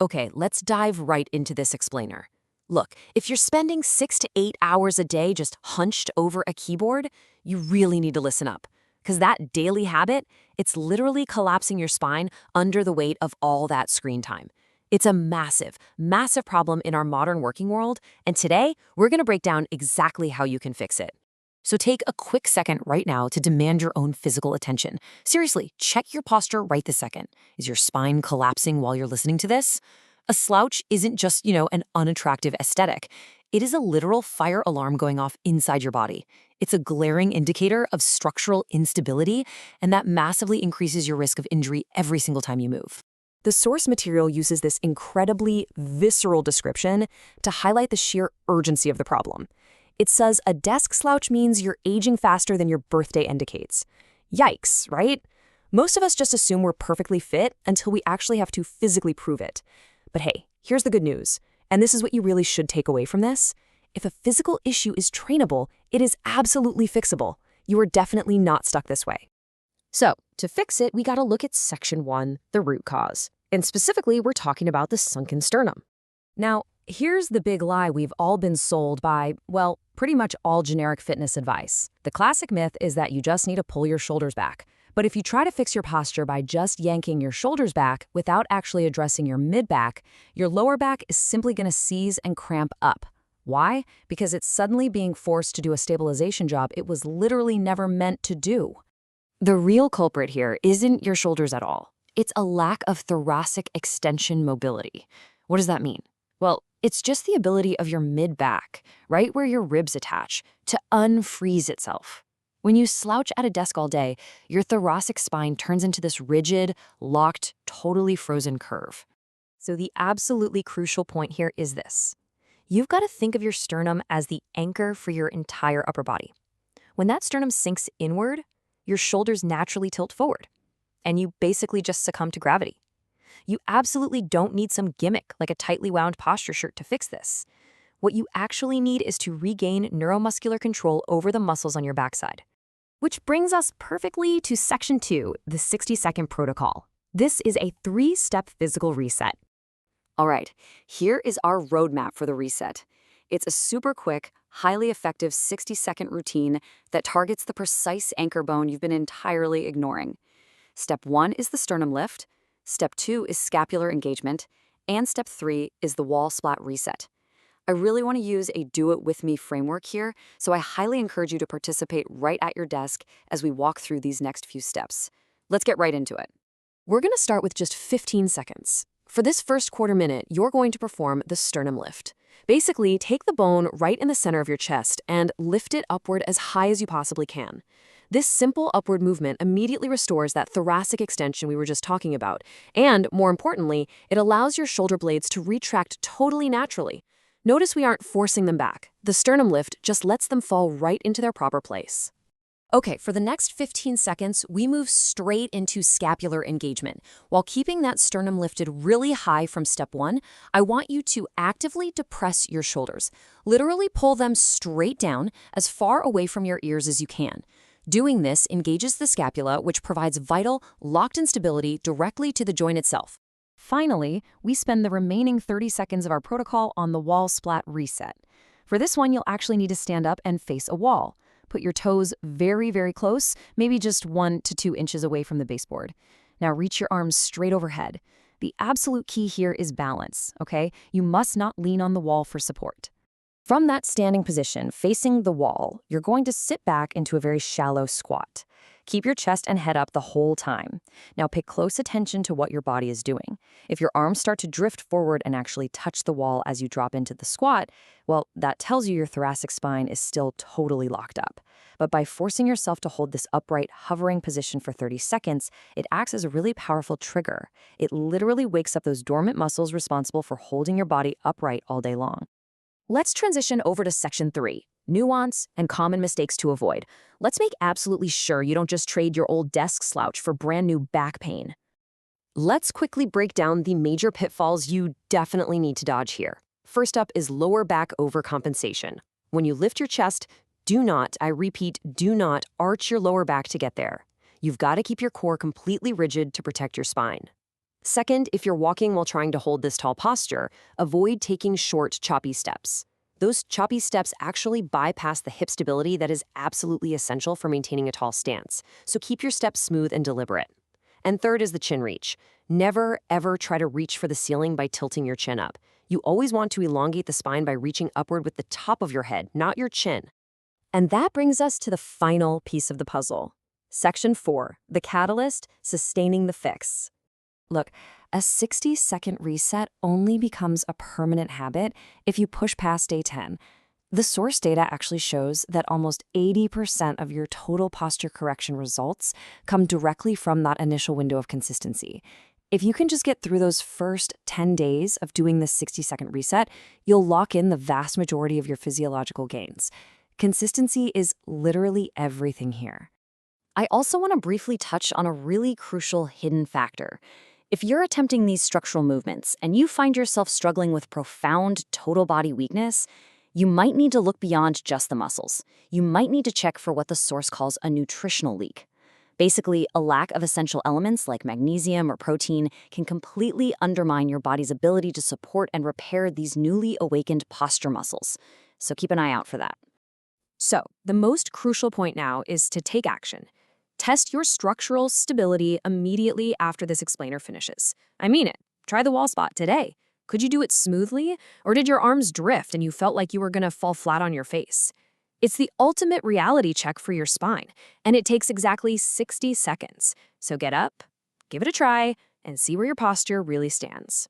Okay, let's dive right into this explainer. Look, if you're spending 6 to 8 hours a day just hunched over a keyboard, you really need to listen up. Because that daily habit, it's literally collapsing your spine under the weight of all that screen time. It's a massive, massive problem in our modern working world, and today we're going to break down exactly how you can fix it. So take a quick second right now to demand your own physical attention. Seriously, check your posture right this second. Is your spine collapsing while you're listening to this? A slouch isn't just, an unattractive aesthetic. It is a literal fire alarm going off inside your body. It's a glaring indicator of structural instability, and that massively increases your risk of injury every single time you move. The source material uses this incredibly visceral description to highlight the sheer urgency of the problem. It says a desk slouch means you're aging faster than your birthday indicates. Yikes, right? Most of us just assume we're perfectly fit until we actually have to physically prove it. But hey, here's the good news, and this is what you really should take away from this. If a physical issue is trainable, it is absolutely fixable. You are definitely not stuck this way. So, to fix it, we gotta look at section 1, the root cause. And specifically, we're talking about the sunken sternum. Now, here's the big lie we've all been sold by, well, pretty much all generic fitness advice. The classic myth is that you just need to pull your shoulders back. But if you try to fix your posture by just yanking your shoulders back without actually addressing your mid-back, your lower back is simply going to seize and cramp up. Why? Because it's suddenly being forced to do a stabilization job it was literally never meant to do. The real culprit here isn't your shoulders at all. It's a lack of thoracic extension mobility. What does that mean? Well, it's just the ability of your mid-back, right where your ribs attach, to unfreeze itself. When you slouch at a desk all day, your thoracic spine turns into this rigid, locked, totally frozen curve. So the absolutely crucial point here is this. You've got to think of your sternum as the anchor for your entire upper body. When that sternum sinks inward, your shoulders naturally tilt forward, and you basically just succumb to gravity. You absolutely don't need some gimmick like a tightly wound posture shirt to fix this. What you actually need is to regain neuromuscular control over the muscles on your backside. Which brings us perfectly to section 2, the 60-second protocol. This is a 3-step physical reset. All right, here is our roadmap for the reset. It's a super quick, highly effective 60-second routine that targets the precise anchor bone you've been entirely ignoring. Step 1 is the sternum lift, Step 2 is scapular engagement, and Step 3 is the wall splat reset. I really want to use a do-it-with-me framework here, so I highly encourage you to participate right at your desk as we walk through these next few steps. Let's get right into it. We're going to start with just 15 seconds. For this first quarter minute, you're going to perform the sternum lift. Basically, take the bone right in the center of your chest and lift it upward as high as you possibly can. This simple upward movement immediately restores that thoracic extension we were just talking about, and, more importantly, it allows your shoulder blades to retract totally naturally. Notice we aren't forcing them back. The sternum lift just lets them fall right into their proper place. Okay, for the next 15 seconds, we move straight into scapular engagement. While keeping that sternum lifted really high from step 1, I want you to actively depress your shoulders. Literally pull them straight down as far away from your ears as you can. Doing this engages the scapula, which provides vital, locked-in stability directly to the joint itself. Finally, we spend the remaining 30 seconds of our protocol on the wall splat reset. For this one, you'll actually need to stand up and face a wall. Put your toes very, very close, maybe just 1 to 2 inches away from the baseboard. Now reach your arms straight overhead. The absolute key here is balance, okay? You must not lean on the wall for support. From that standing position, facing the wall, you're going to sit back into a very shallow squat. Keep your chest and head up the whole time. Now pay close attention to what your body is doing. If your arms start to drift forward and actually touch the wall as you drop into the squat, well, that tells you your thoracic spine is still totally locked up. But by forcing yourself to hold this upright, hovering position for 30 seconds, it acts as a really powerful trigger. It literally wakes up those dormant muscles responsible for holding your body upright all day long. Let's transition over to section 3. Nuance and common mistakes to avoid. Let's make absolutely sure you don't just trade your old desk slouch for brand new back pain. Let's quickly break down the major pitfalls you definitely need to dodge here. First up is lower back overcompensation. When you lift your chest, do not, I repeat, do not arch your lower back to get there. You've got to keep your core completely rigid to protect your spine. Second, if you're walking while trying to hold this tall posture, avoid taking short, choppy steps. Those choppy steps actually bypass the hip stability that is absolutely essential for maintaining a tall stance, so keep your steps smooth and deliberate. And third is the chin reach. Never, ever try to reach for the ceiling by tilting your chin up. You always want to elongate the spine by reaching upward with the top of your head, not your chin. And that brings us to the final piece of the puzzle. Section 4, the catalyst, sustaining the fix. Look, a 60-second reset only becomes a permanent habit if you push past day 10. The source data actually shows that almost 80% of your total posture correction results come directly from that initial window of consistency. If you can just get through those first 10 days of doing this 60-second reset, you'll lock in the vast majority of your physiological gains. Consistency is literally everything here. I also want to briefly touch on a really crucial hidden factor. If you're attempting these structural movements and you find yourself struggling with profound total body weakness, you might need to look beyond just the muscles. You might need to check for what the source calls a nutritional leak. Basically, a lack of essential elements like magnesium or protein can completely undermine your body's ability to support and repair these newly awakened posture muscles. So keep an eye out for that. So, the most crucial point now is to take action. Test your structural stability immediately after this explainer finishes. I mean it. Try the wall spot today. Could you do it smoothly? Or did your arms drift and you felt like you were going to fall flat on your face? It's the ultimate reality check for your spine, and it takes exactly 60 seconds. So get up, give it a try, and see where your posture really stands.